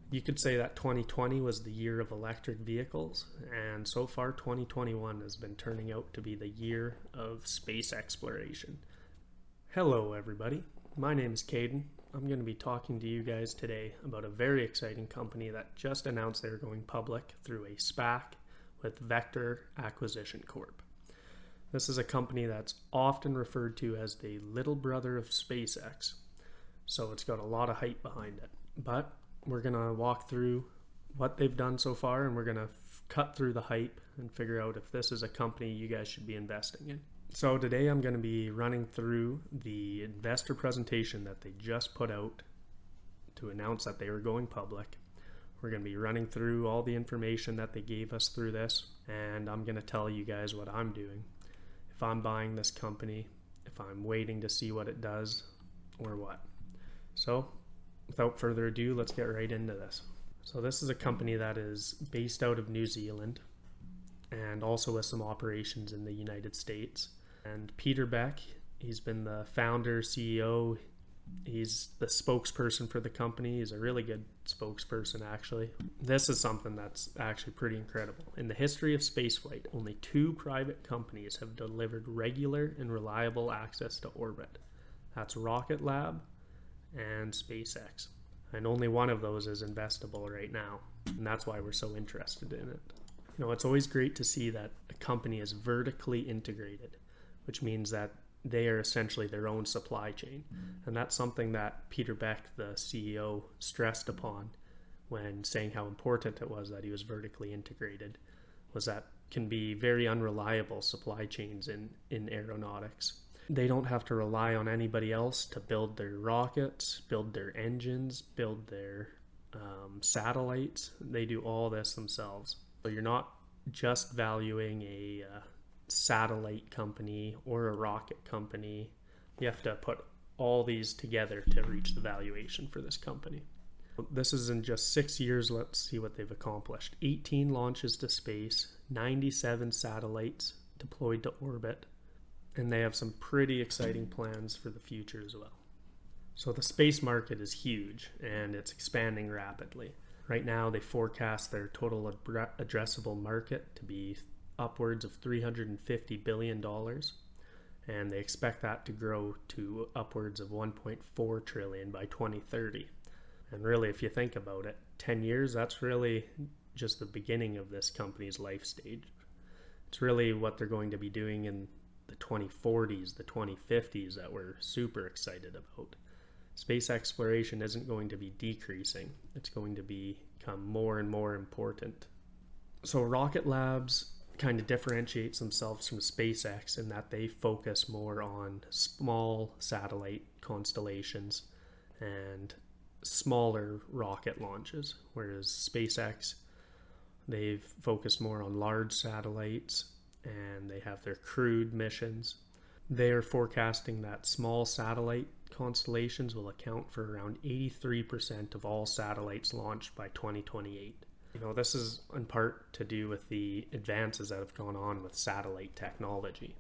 You could say that 2020 was the year of electric vehicles, and so far 2021 has been turning out to be the year of space exploration. Hello, everybody. My name is Caden. I'm going to be talking to you guys today about a very exciting company that just announced they're going public through a Spac with Vacq Acquisition Corp. This is a company that's often referred to as the little brother of SpaceX, so it's got a lot of hype behind it. But we're going to walk through what they've done so far, and we're going to cut through the hype and figure out if this is a company you guys should be investing in. So today I'm going to be running through the investor presentation that they just put out to announce that they were going public. We're going to be running through all the information that they gave us through this, and I'm going to tell you guys what I'm doing. If I'm buying this company, if I'm waiting to see what it does, or what. So without further ado, let's get right into this. So this is a company that is based out of New Zealand and also with some operations in the United States. And Peter Vacq, he's been the founder, CEO. He's the spokesperson for the company. He's a really good spokesperson, actually. This is something that's actually pretty incredible. In the history of spaceflight, only 2 private companies have delivered regular and reliable access to orbit. That's Rocket Lab and SpaceX. And only one of those is investable right now. And that's why we're so interested in it. You know, it's always great to see that a company is vertically integrated, which means that they are essentially their own supply chain. And that's something that Peter Vacq, the CEO, stressed upon when saying how important it was that he was vertically integrated, was that can be very unreliable supply chains in aeronautics. They don't have to rely on anybody else to build their rockets, build their engines, build their satellites. They do all this themselves. So you're not just valuing a satellite company or a rocket company. You have to put all these together to reach the valuation for this company. This is in just 6 years. Let's see what they've accomplished. 18 launches to space, 97 satellites deployed to orbit, and they have some pretty exciting plans for the future as well. So the space market is huge and it's expanding rapidly. Right now they forecast their total addressable market to be upwards of $350 billion, and they expect that to grow to upwards of $1.4 trillion by 2030. And really, if you think about it, 10 years, that's really just the beginning of this company's life stage. It's really what they're going to be doing in the 2040s, the 2050s that we're super excited about. Space exploration isn't going to be decreasing. It's going to become more and more important. So Rocket Labs kind of differentiates themselves from SpaceX in that they focus more on small satellite constellations and smaller rocket launches, whereas SpaceX, they've focused more on large satellites and they have their crewed missions. They are forecasting that small satellite constellations will account for around 83% of all satellites launched by 2028. You know, this is in part to do with the advances that have gone on with satellite technology.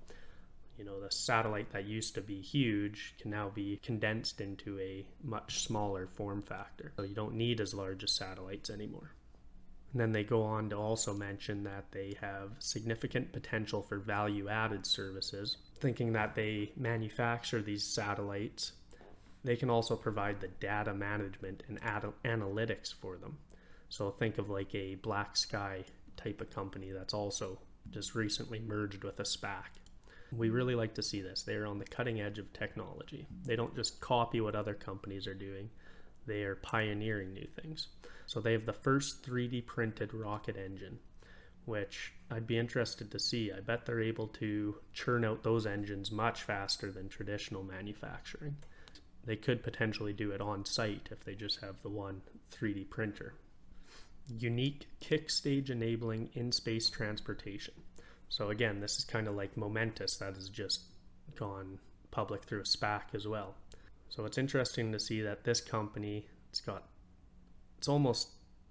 You know, the satellite that used to be huge can now be condensed into a much smaller form factor. So you don't need as large as satellites anymore. And then they go on to also mention that they have significant potential for value-added services, thinking that they manufacture these satellites. They can also provide the data management and analytics for them. So think of like a Black Sky type of company that's also just recently merged with a Spac. We really like to see this. They're on the cutting edge of technology. They don't just copy what other companies are doing. They are pioneering new things. So they have the first 3D printed rocket engine, which I'd be interested to see. I bet they're able to churn out those engines much faster than traditional manufacturing. They could potentially do it on site if they just have the one 3D printer. Unique kick stage enabling in-space transportation. So again, this is kind of like Momentous that has just gone public through a SPAC as well. So it's interesting to see that this company, it's almost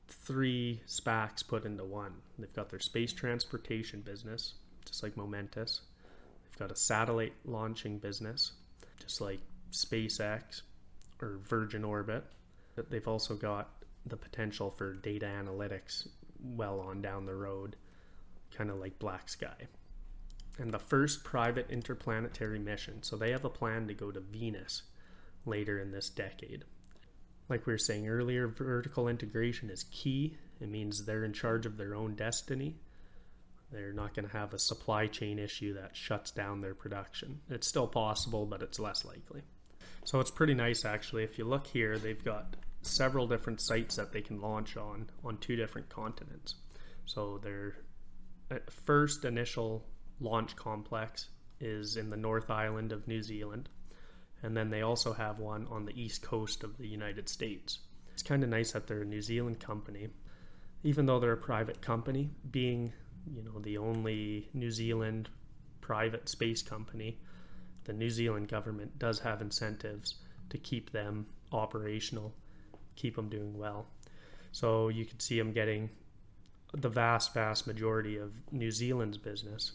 3 SPACs put into one. They've got their space transportation business, just like Momentous. They've got a satellite launching business, just like SpaceX or Virgin Orbit. They've also got the potential for data analytics well on down the road, kind of like Black Sky. And the first private interplanetary mission, so they have a plan to go to Venus later in this decade. Like we were saying earlier, vertical integration is key. It means they're in charge of their own destiny. They're not going to have a supply chain issue that shuts down their production. It's still possible, but it's less likely. So it's pretty nice, actually. If you look here, they've got several different sites that they can launch on 2 different continents. So their first initial launch complex is in the North Island of New Zealand. And then they also have one on the east coast of the United States. It's kind of nice that they're a New Zealand company. Even though they're a private company, being the only New Zealand private space company, the New Zealand government does have incentives to keep them operational, keep them doing well. So you could see them getting the vast majority of New Zealand's business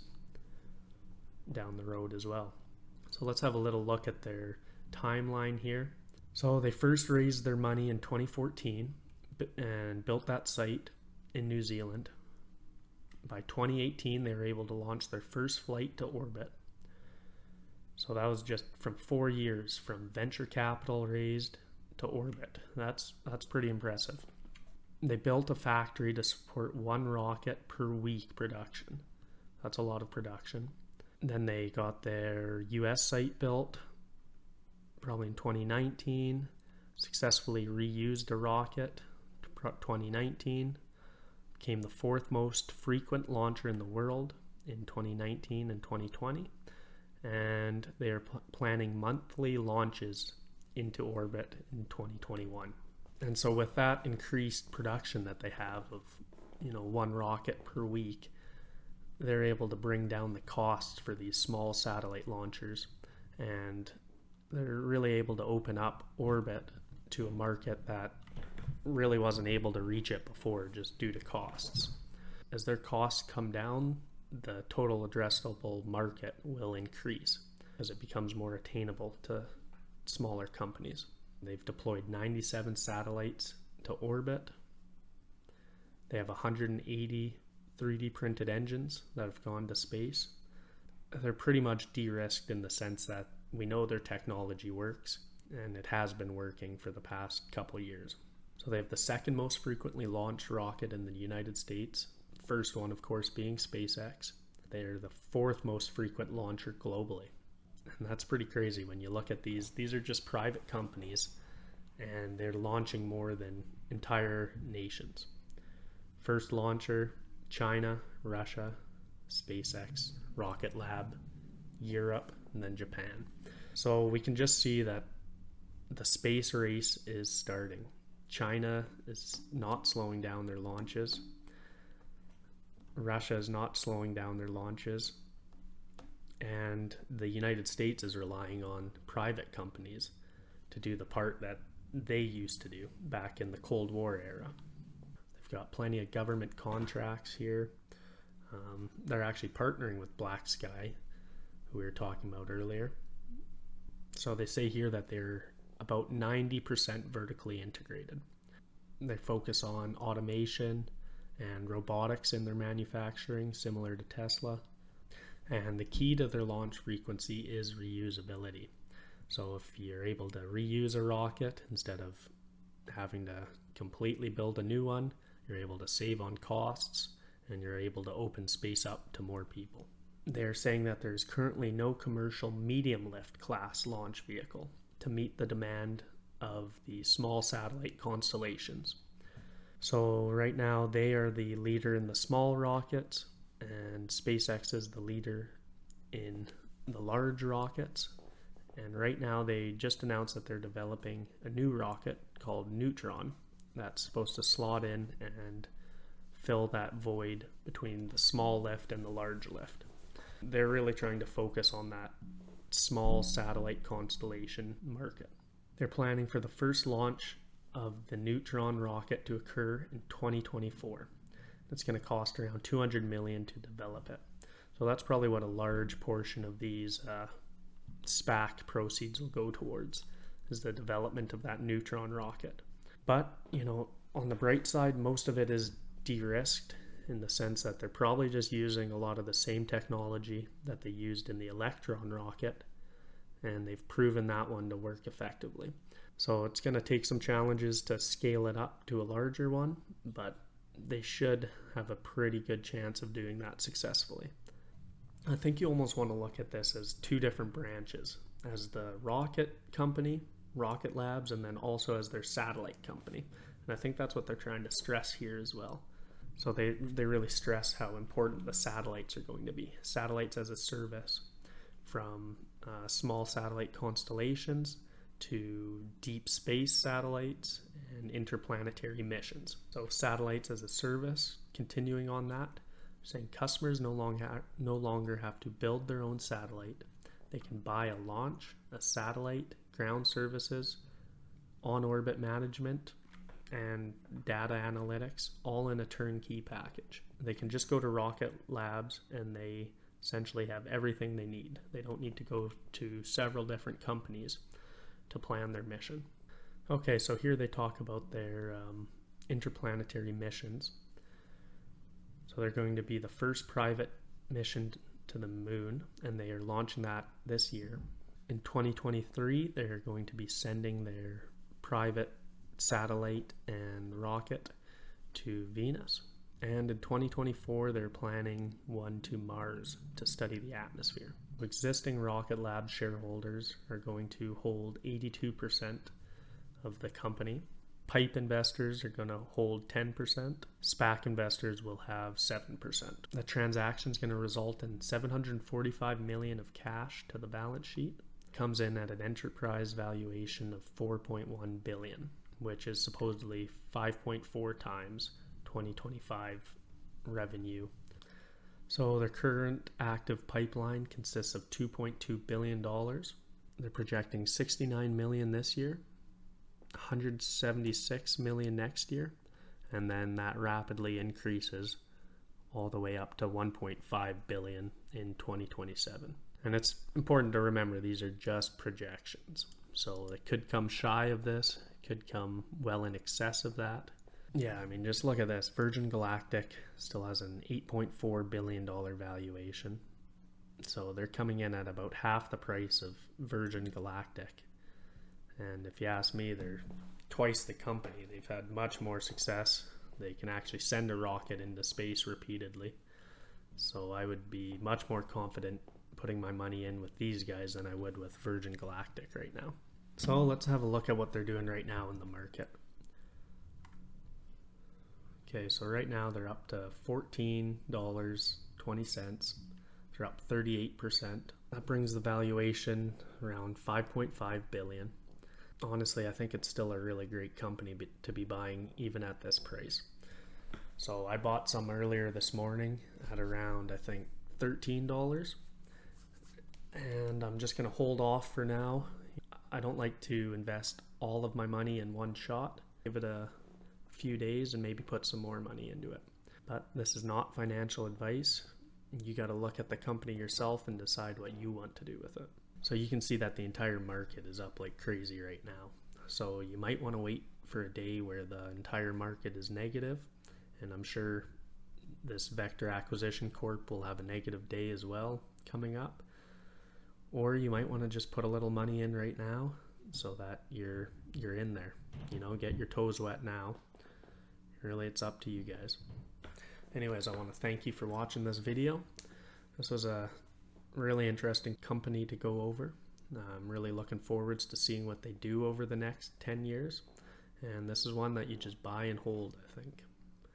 down the road as well. So let's have a little look at their timeline here. So they first raised their money in 2014 and built that site in New Zealand. By 2018, they were able to launch their first flight to orbit. So that was just from 4 years, from venture capital raised to orbit. That's pretty impressive. They built a factory to support 1 rocket per week production. That's a lot of production. Then they got their US site built, probably in 2019, successfully reused a rocket, 2019, became the 4th most frequent launcher in the world in 2019 and 2020, and they are planning monthly launches into orbit in 2021. And so with that increased production that they have of 1 rocket per week, they're able to bring down the costs for these small satellite launchers, and they're really able to open up orbit to a market that really wasn't able to reach it before just due to costs. As their costs come down, the total addressable market will increase as it becomes more attainable to smaller companies. They've deployed 97 satellites to orbit. They have 180 3D printed engines that have gone to space. They're pretty much de-risked in the sense that we know their technology works, and it has been working for the past couple years. So they have the 2nd most frequently launched rocket in the United States. First one, of course, being SpaceX. They're the 4th most frequent launcher globally. And that's pretty crazy when you look at these. These are just private companies, and they're launching more than entire nations. First launcher, China, Russia, SpaceX, Rocket Lab, Europe, and then Japan. So we can just see that the space race is starting. China is not slowing down their launches. Russia is not slowing down their launches. And the United States is relying on private companies to do the part that they used to do back in the Cold War era. They've got plenty of government contracts here. They're actually partnering with Black Sky, who we were talking about earlier. So they say here that they're about 90% vertically integrated. They focus on automation and robotics in their manufacturing, similar to Tesla. And the key to their launch frequency is reusability. So if you're able to reuse a rocket instead of having to completely build a new one, you're able to save on costs, and you're able to open space up to more people. They're saying that there's currently no commercial medium lift class launch vehicle to meet the demand of the small satellite constellations. So right now they are the leader in the small rockets, and SpaceX is the leader in the large rockets. And right now they just announced that they're developing a new rocket called Neutron that's supposed to slot in and fill that void between the small lift and the large lift. They're really trying to focus on that small satellite constellation market. They're planning for the first launch of the Neutron rocket to occur in 2024. It's going to cost around $200 million to develop it. So that's probably what a large portion of these Spac proceeds will go towards, is the development of that Neutron rocket. But, On the bright side, most of it is de-risked in the sense that they're probably just using a lot of the same technology that they used in the Electron rocket, and they've proven that one to work effectively. So it's going to take some challenges to scale it up to a larger one, but they should have a pretty good chance of doing that successfully. I think you almost want to look at this as two different branches, as the rocket company, Rocket Labs, and then also as their satellite company. And I think that's what they're trying to stress here as well. So they really stress how important the satellites are going to be. Satellites as a service, from small satellite constellations to deep space satellites and interplanetary missions. So satellites as a service, continuing on that, saying customers no longer have to build their own satellite. They can buy a launch, a satellite, ground services, on-orbit management, and data analytics, all in a turnkey package. They can just go to Rocket Labs and they essentially have everything they need. They don't need to go to several different companies to plan their mission. Okay, so here they talk about their interplanetary missions. So they're going to be the first private mission to the moon, and they are launching that this year. In 2023, they're going to be sending their private satellite and rocket to Venus. And in 2024, they're planning one to Mars to study the atmosphere. Existing Rocket Lab shareholders are going to hold 82% of the company. PIPE investors are going to hold 10%. Spac investors will have 7%. The transaction is going to result in $745 million of cash to the balance sheet. It comes in at an enterprise valuation of $4.1 billion, which is supposedly 5.4 times 2025 revenue. So their current active pipeline consists of $2.2 billion. They're projecting $69 million this year, $176 million next year, and then that rapidly increases all the way up to $1.5 billion in 2027. And it's important to remember these are just projections. So it could come shy of this, it could come well in excess of that. Yeah, I mean, just look at this. Virgin Galactic still has an $8.4 billion valuation. So they're coming in at about half the price of Virgin Galactic. And if you ask me, they're twice the company. They've had much more success. They can actually send a rocket into space repeatedly. So I would be much more confident putting my money in with these guys than I would with Virgin Galactic right now. So let's have a look at what they're doing right now in the market. Okay, so right now they're up to $14.20. They're up 38%. That brings the valuation around $5.5 billion. Honestly, I think it's still a really great company to be buying even at this price. So I bought some earlier this morning at around, I think, $13. And I'm just going to hold off for now. I don't like to invest all of my money in one shot. Give it a few days and maybe put some more money into it. But this is not financial advice. You got to look at the company yourself and decide what you want to do with it. So you can see that the entire market is up like crazy right now. So you might want to wait for a day where the entire market is negative, and I'm sure this Vector Acquisition Corp will have a negative day as well coming up. Or you might want to just put a little money in right now so that you're in there. Get your toes wet now. Really, it's up to you guys. Anyways, I want to thank you for watching this video. This was a really interesting company to go over. I'm really looking forward to seeing what they do over the next 10 years. And this is one that you just buy and hold, I think.